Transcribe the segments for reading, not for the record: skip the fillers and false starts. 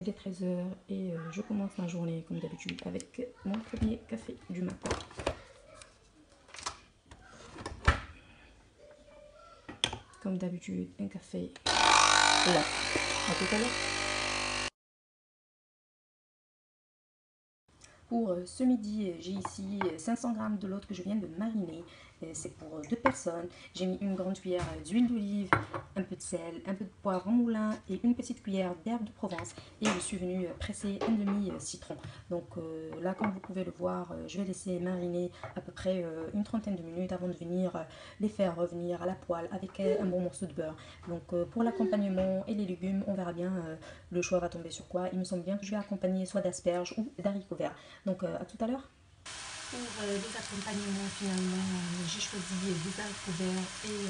Il est 13 h et je commence ma journée comme d'habitude avec mon premier café du matin. Comme d'habitude, un café là. À tout à l'heure. Pour ce midi, j'ai ici 500 g de l'autre que je viens de mariner. C'est pour 2 personnes. J'ai mis une grande cuillère d'huile d'olive, un peu de sel, un peu de poivre en moulin et une petite cuillère d'herbe de Provence. Et je suis venue presser un demi-citron. Donc là, comme vous pouvez le voir, je vais laisser mariner à peu près une trentaine de minutes avant de venir les faire revenir à la poêle avec un bon morceau de beurre. Donc pour l'accompagnement et les légumes, on verra bien le choix va tomber sur quoi. Il me semble bien que je vais accompagner soit d'asperges ou d'haricots verts. Donc à tout à l'heure. Pour les accompagnements, finalement, j'ai choisi des haricots verts et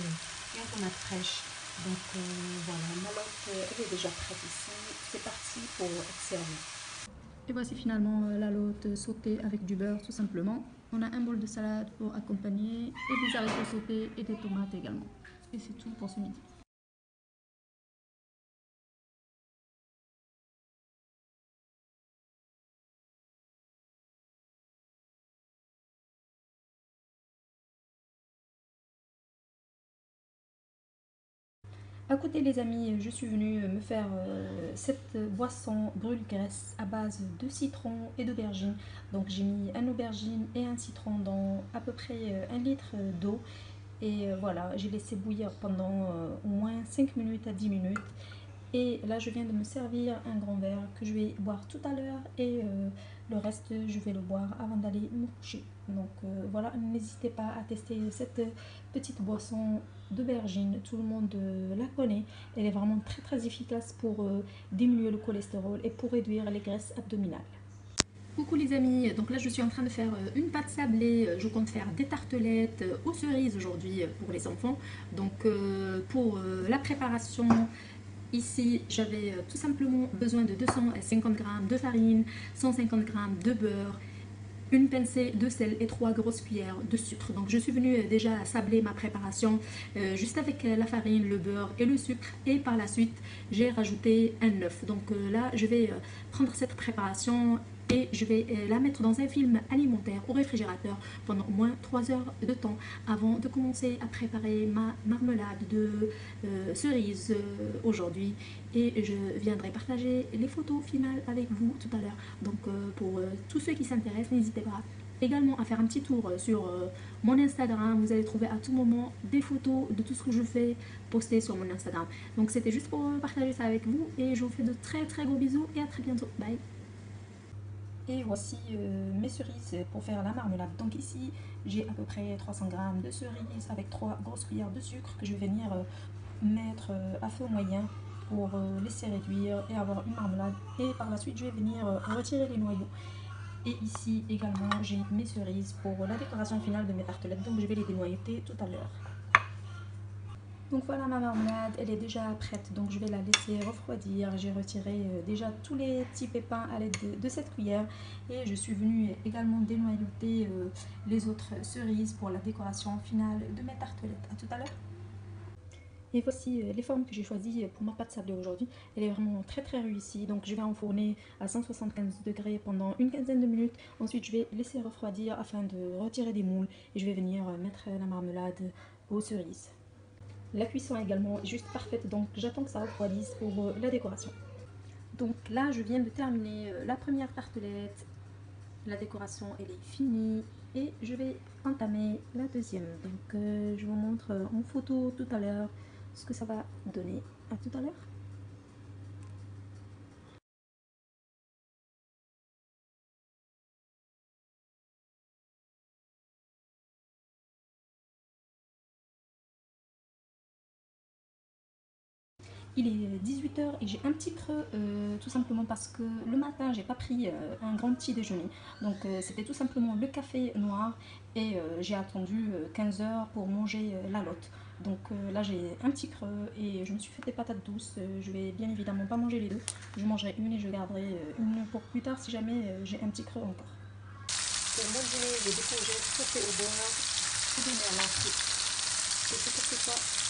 une tomate fraîche. Donc voilà, ma lotte elle est déjà prête ici. C'est parti pour être servi. Et voici finalement la lotte sautée avec du beurre tout simplement. On a un bol de salade pour accompagner et des haricots sautés et des tomates également. Et c'est tout pour ce midi. À côté les amis, je suis venue me faire cette boisson brûle-graisse à base de citron et d'aubergine. Donc j'ai mis un aubergine et un citron dans à peu près 1 litre d'eau. Et voilà, j'ai laissé bouillir pendant au moins 5 minutes à 10 minutes. Et là, je viens de me servir un grand verre que je vais boire tout à l'heure et le reste, je vais le boire avant d'aller me coucher. Donc voilà, n'hésitez pas à tester cette petite boisson d'aubergine. Tout le monde la connaît. Elle est vraiment très très efficace pour diminuer le cholestérol et pour réduire les graisses abdominales. Coucou les amis, donc là je suis en train de faire une pâte sablée, je compte faire des tartelettes aux cerises aujourd'hui pour les enfants. Donc pour la préparation, ici j'avais tout simplement besoin de 250 g de farine, 150 g de beurre, une pincée de sel et 3 grosses cuillères de sucre. Donc je suis venue déjà sabler ma préparation juste avec la farine, le beurre et le sucre, et par la suite j'ai rajouté un œuf. Donc là je vais prendre cette préparation et je vais la mettre dans un film alimentaire au réfrigérateur pendant au moins 3 heures de temps avant de commencer à préparer ma marmelade de cerises aujourd'hui, et je viendrai partager les photos finales avec vous tout à l'heure. Donc pour tous ceux qui s'intéressent, n'hésitez pas également à faire un petit tour sur mon Instagram. Vous allez trouver à tout moment des photos de tout ce que je fais poster sur mon Instagram. Donc c'était juste pour partager ça avec vous et je vous fais de très très gros bisous et à très bientôt. Bye. Et voici mes cerises pour faire la marmelade. Donc ici j'ai à peu près 300 g de cerises avec 3 grosses cuillères de sucre que je vais venir mettre à feu moyen pour laisser réduire et avoir une marmelade. Et par la suite je vais venir retirer les noyaux. Et ici également j'ai mes cerises pour la décoration finale de mes tartelettes. Donc je vais les dénoyauter tout à l'heure. Donc voilà, ma marmelade, elle est déjà prête, donc je vais la laisser refroidir. J'ai retiré déjà tous les petits pépins à l'aide de cette cuillère et je suis venue également dénoyauter les autres cerises pour la décoration finale de mes tartelettes. À tout à l'heure. Et voici les formes que j'ai choisies pour ma pâte sablée aujourd'hui. Elle est vraiment très très réussie. Donc je vais enfourner à 175 degrés pendant une quinzaine de minutes. Ensuite je vais laisser refroidir afin de retirer des moules et je vais venir mettre la marmelade aux cerises. La cuisson également est juste parfaite, donc j'attends que ça refroidisse pour la décoration. Donc là je viens de terminer la première tartelette. La décoration elle est finie et je vais entamer la deuxième. Donc je vous montre en photo tout à l'heure ce que ça va donner. À tout à l'heure. Il est 18 h et j'ai un petit creux tout simplement parce que le matin j'ai pas pris un grand petit déjeuner. Donc c'était tout simplement le café noir et j'ai attendu 15 h pour manger la lotte. Donc là j'ai un petit creux et je me suis fait des patates douces. Je vais bien évidemment pas manger les deux. Je mangerai une et je garderai une pour plus tard si jamais j'ai un petit creux encore. Pour mon dîner, j'ai des courgettes saucées au beurre, donné à l'entrée. Et c'est pour ce soir.